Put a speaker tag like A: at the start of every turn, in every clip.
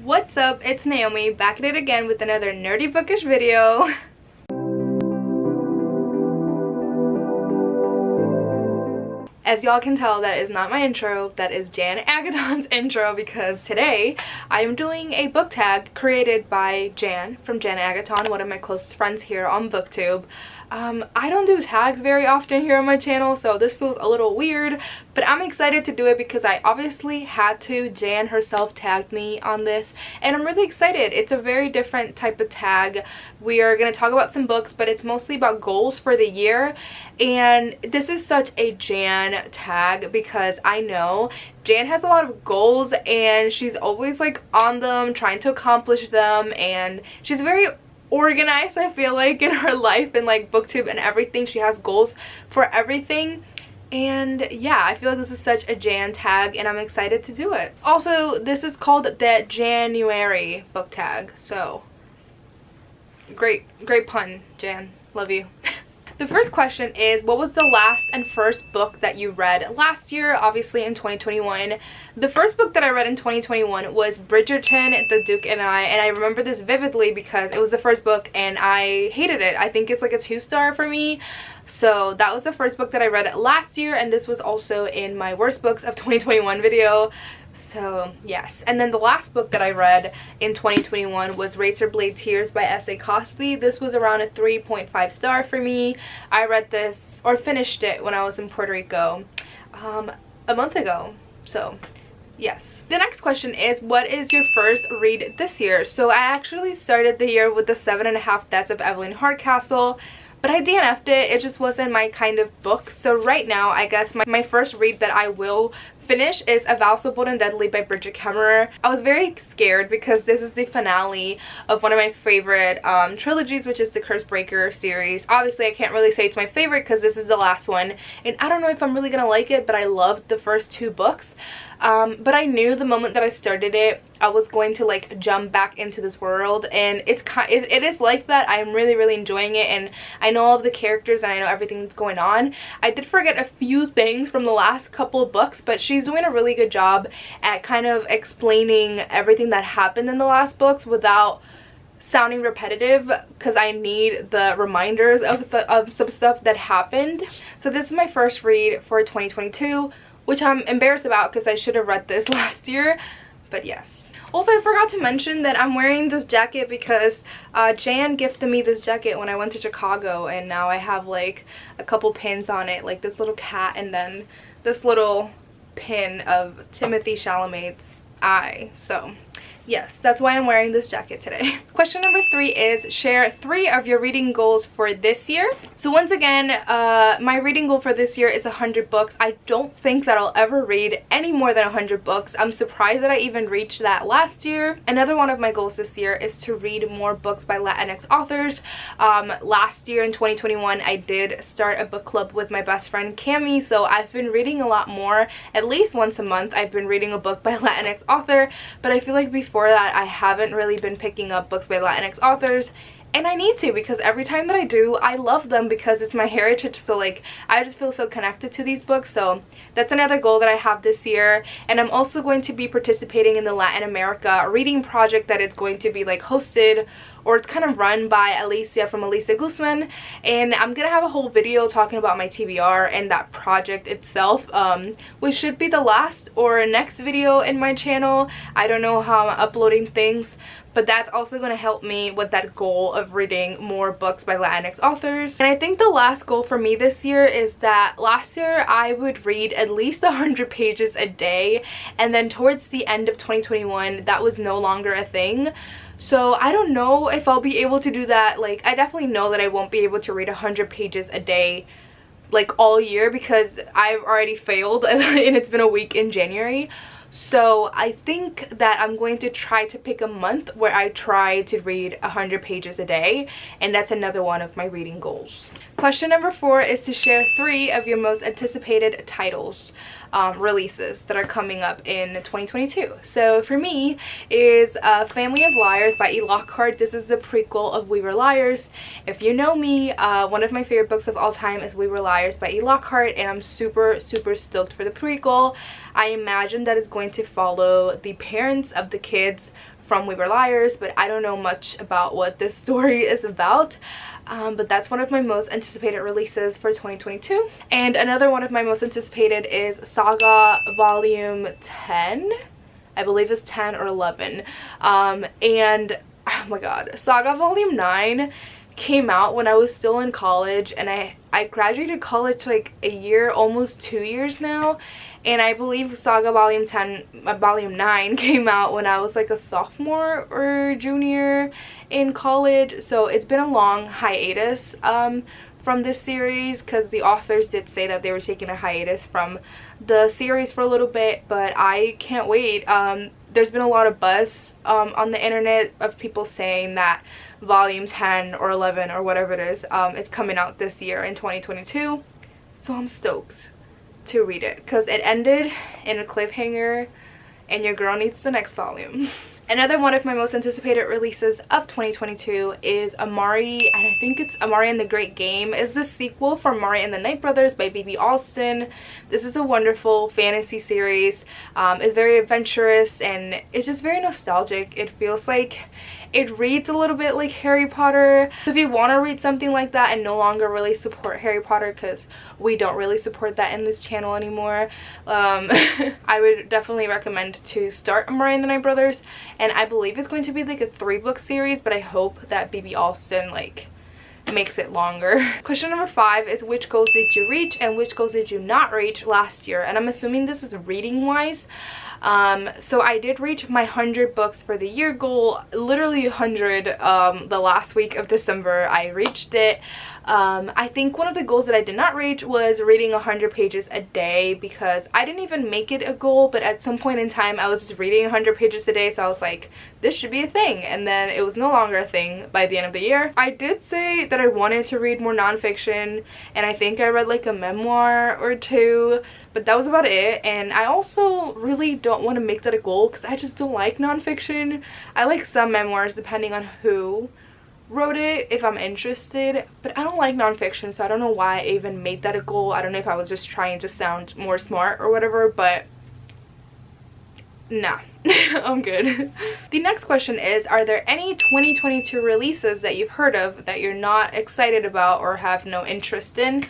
A: What's up? It's Naomi, back at it again with another nerdy bookish video. As y'all can tell, that is not my intro, that is Jan Agaton's intro, because today I am doing a book tag created by Jan from Jan Agaton, one of my closest friends here on BookTube. I don't do tags very often here on my channel, so this feels a little weird, but I'm excited to do it because I obviously had to. Jan herself tagged me on this, and I'm really excited. It's a very different type of tag. We are going to talk about some books, but it's mostly about goals for the year, and this is such a Jan tag because I know Jan has a lot of goals and she's always like on them, trying to accomplish them, and she's very organized, I feel like, in her life and like BookTube and everything. She has goals for everything, and yeah, I feel like this is such a Jan tag and I'm excited to do it. Also, this is called the JAN-uary Book Tag, so great pun, Jan, love you. The first question is, what was the last and first book that you read last year, obviously in 2021? The first book that I read in 2021 was Bridgerton, The Duke and I remember this vividly because it was the first book and I hated it. I think it's like a 2-star for me. So that was the first book that I read last year, and this was also in my worst books of 2021 video. So yes, and then the last book that I read in 2021 was Razorblade Tears by S.A. Cosby. This was around a 3.5 star for me. I read this, or finished it, when I was in Puerto Rico a month ago. So yes. The next question is, what is your first read this year? So I actually started the year with the 7.5 Deaths of Evelyn Hardcastle, but I DNF'd it. It just wasn't my kind of book. So right now, I guess my first read that I will finish is A Vow So Bold and Deadly by Bridget Kemmerer. I was very scared because this is the finale of one of my favorite trilogies, which is the Cursebreaker series. Obviously, I can't really say it's my favorite because this is the last one, and I don't know if I'm really gonna like it, but I loved the first 2 books. But I knew the moment that I started it, I was going to like jump back into this world, and it is like that. I'm really enjoying it, and I know all of the characters and I know everything that's going on. I did forget a few things from the last couple of books, but she's doing a really good job at kind of explaining everything that happened in the last books without sounding repetitive, because I need the reminders of some stuff that happened. So this is my first read for 2022, which I'm embarrassed about because I should have read this last year, but yes. Also, I forgot to mention that I'm wearing this jacket because Jan gifted me this jacket when I went to Chicago, and now I have like a couple pins on it, like this little cat and then this little pin of Timothée Chalamet's eye. So yes, that's why I'm wearing this jacket today. Question number 3 is, share 3 of your reading goals for this year. So once again, my reading goal for this year is 100 books. I don't think that I'll ever read any more than 100 books. I'm surprised that I even reached that last year. Another one of my goals this year is to read more books by Latinx authors. Last year in 2021, I did start a book club with my best friend Cami, so I've been reading a lot more. At least once a month, I've been reading a book by Latinx author, but I feel like before that I haven't really been picking up books by Latinx authors, and I need to, because every time that I do, I love them because it's my heritage. So like, I just feel so connected to these books. So that's another goal that I have this year. And I'm also going to be participating in the Latin America reading project that is going to be like hosted, or it's kind of run by Alicia from Alicia Guzman, and I'm gonna have a whole video talking about my TBR and that project itself, which should be the last or next video in my channel. I don't know how I'm uploading things, but that's also going to help me with that goal of reading more books by Latinx authors. And I think the last goal for me this year is that last year I would read at least 100 pages a day, and then towards the end of 2021 that was no longer a thing. So I don't know if I'll be able to do that. Like, I definitely know that I won't be able to read 100 pages a day like all year, because I've already failed and it's been a week in January. So I think that I'm going to try to pick a month where I try to read 100 pages a day, and that's another one of my reading goals. Question number 4 is to share 3 of your most anticipated titles, releases that are coming up in 2022. So for me is Family of Liars by E. Lockhart. This is the prequel of We Were Liars. If you know me, one of my favorite books of all time is We Were Liars by E. Lockhart, and I'm super stoked for the prequel. I imagine that it's going to follow the parents of the kids from We Were Liars, but I don't know much about what this story is about. But that's one of my most anticipated releases for 2022. And another one of my most anticipated is Saga Volume 10. I believe it's 10 or 11. And oh my god, Saga Volume 9 came out when I was still in college, and I graduated college like a year, almost 2 years now. And I believe Saga Volume 9 came out when I was like a sophomore or junior in college. So it's been a long hiatus from this series, because the authors did say that they were taking a hiatus from the series for a little bit, but I can't wait. There's been a lot of buzz on the internet of people saying that volume 10 or 11 or whatever it is, it's coming out this year in 2022. So I'm stoked to read it, because it ended in a cliffhanger and your girl needs the next volume. Another one of my most anticipated releases of 2022 is ADAPTATIONS, and I think it's ADAPTATIONS and the Great Game. It's the sequel from ADAPTATIONS and the Night Brothers by B.B. Alston. This is a wonderful fantasy series. It's very adventurous and it's just very nostalgic. It feels like it reads a little bit like Harry Potter. So if you want to read something like that and no longer really support Harry Potter, because we don't really support that in this channel anymore, I would definitely recommend to start ADAPTATIONS and the Night Brothers. And I believe it's going to be like a 3-book series, but I hope that B.B. Alston like makes it longer. Question number 5 is, which goals did you reach and which goals did you not reach last year? And I'm assuming this is reading wise. So I did reach my 100 books for the year goal, literally 100. The last week of December I reached it. I think one of the goals that I did not reach was reading 100 pages a day, because I didn't even make it a goal, but at some point in time I was just reading 100 pages a day, so I was like, this should be a thing, and then it was no longer a thing by the end of the year. I did say that I wanted to read more nonfiction, and I think I read like a memoir or two, but that was about it. And I also really don't want to make that a goal, because I just don't like nonfiction. I like some memoirs depending on who wrote it, if I'm interested, but I don't like nonfiction, so I don't know why I even made that a goal. I don't know if I was just trying to sound more smart or whatever, but nah. I'm good. The next question is, are there any 2022 releases that you've heard of that you're not excited about or have no interest in?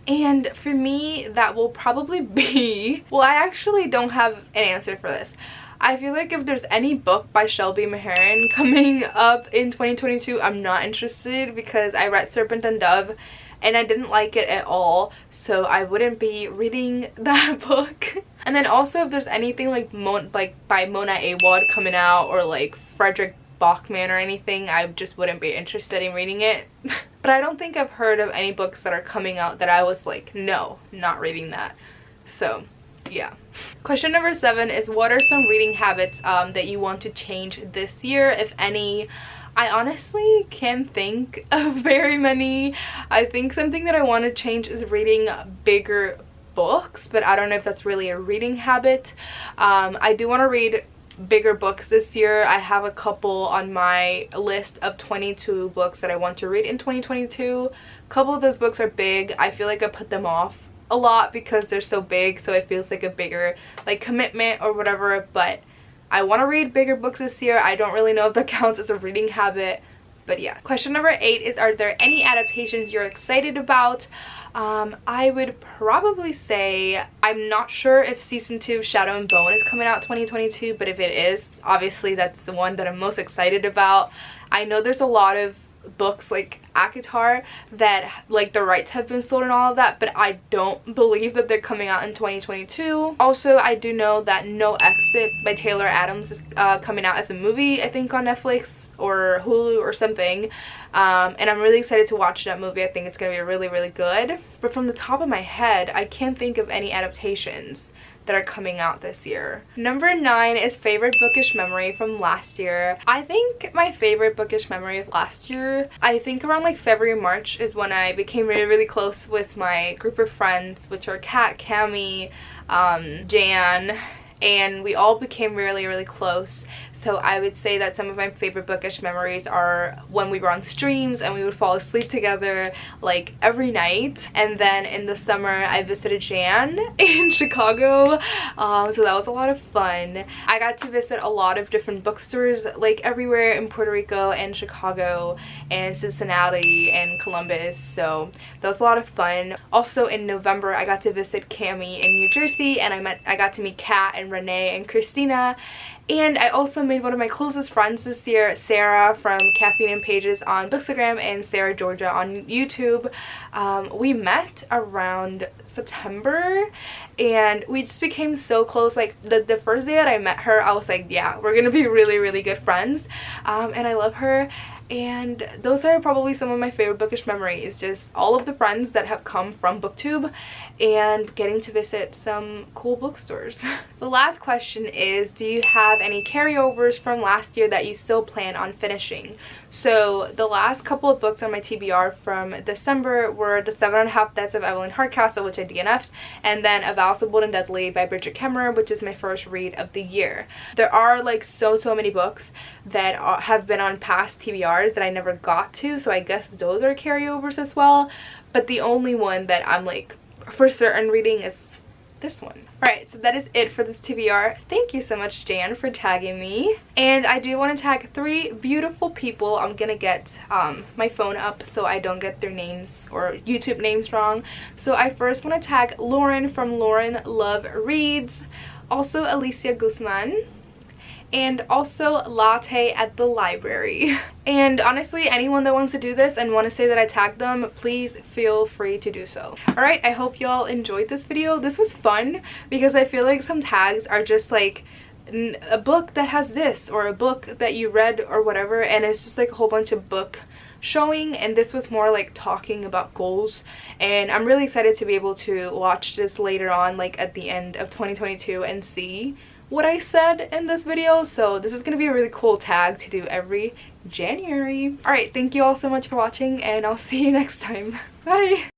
A: And for me, that will probably be, well, I actually don't have an answer for this. I feel like if there's any book by Shelby Maheron coming up in 2022, I'm not interested, because I read Serpent and Dove and I didn't like it at all, so I wouldn't be reading that book. And then also, if there's anything like by Mona Awad coming out, or like Frederick Bachman or anything, I just wouldn't be interested in reading it. But I don't think I've heard of any books that are coming out that I was like, no, not reading that. So yeah. Question number 7 is, what are some reading habits that you want to change this year, if any? I honestly can't think of very many. I think something that I want to change is reading bigger books, but I don't know if that's really a reading habit. I do want to read bigger books this year. I have a couple on my list of 22 books that I want to read in 2022. A couple of those books are big. I feel like I put them off a lot because they're so big, so it feels like a bigger like commitment or whatever, but I want to read bigger books this year. I don't really know if that counts as a reading habit, but yeah. Question number 8 is, are there any adaptations you're excited about? I would probably say, I'm not sure if season 2 Shadow and Bone is coming out 2022, but if it is, obviously that's the one that I'm most excited about. I know there's a lot of books like Agaton that like the rights have been sold and all of that, but I don't believe that they're coming out in 2022. Also, I do know that No Exit by Taylor Adams is coming out as a movie, I think on Netflix or Hulu or something, and I'm really excited to watch that movie. I think it's gonna be really, really good. But from the top of my head, I can't think of any adaptations that are coming out this year. Number 9 is favorite bookish memory from last year. I think my favorite bookish memory of last year, I think around like February, March is when I became really, really close with my group of friends, which are Kat, Cami, Jan, and we all became really, really close. So I would say that some of my favorite bookish memories are when we were on streams and we would fall asleep together like every night. And then in the summer I visited Jan in Chicago, so that was a lot of fun. I got to visit a lot of different bookstores like everywhere in Puerto Rico and Chicago and Cincinnati and Columbus, so that was a lot of fun. Also in November I got to visit Cami in New Jersey, and I got to meet Kat and Renee and Christina. And I also made one of my closest friends this year, Sarah from Caffeine and Pages on Bookstagram and Sarah Georgia on YouTube. We met around September and we just became so close. Like the first day that I met her, I was like, yeah, we're gonna be really, really good friends. And I love her. And those are probably some of my favorite bookish memories, just all of the friends that have come from BookTube and getting to visit some cool bookstores. The last question is, do you have any carryovers from last year that you still plan on finishing? So the last couple of books on my TBR from December were The 7.5 Deaths of Evelyn Hardcastle, which I DNF'd, and then A Vow So Bold and Deadly by Bridget Kemmerer, which is my first read of the year. There are like so many books that have been on past TBRs that I never got to, so I guess those are carryovers as well. But the only one that I'm like for certain reading is this one. Alright, so that is it for this TBR. Thank you so much, Jan, for tagging me. And I do want to tag 3 beautiful people. I'm gonna get my phone up so I don't get their names or YouTube names wrong. So I first want to tag Lauren from Lauren Love Reads, also Alicia Guzman, and also Latte at the Library. And honestly, anyone that wants to do this and want to say that I tagged them, please feel free to do so. Alright, I hope y'all enjoyed this video. This was fun because I feel like some tags are just like a book that has this or a book that you read or whatever, and it's just like a whole bunch of book showing, and this was more like talking about goals. And I'm really excited to be able to watch this later on, like at the end of 2022, and see what I said in this video. So this is gonna be a really cool tag to do every January. Alright, thank you all so much for watching, and I'll see you next time. Bye!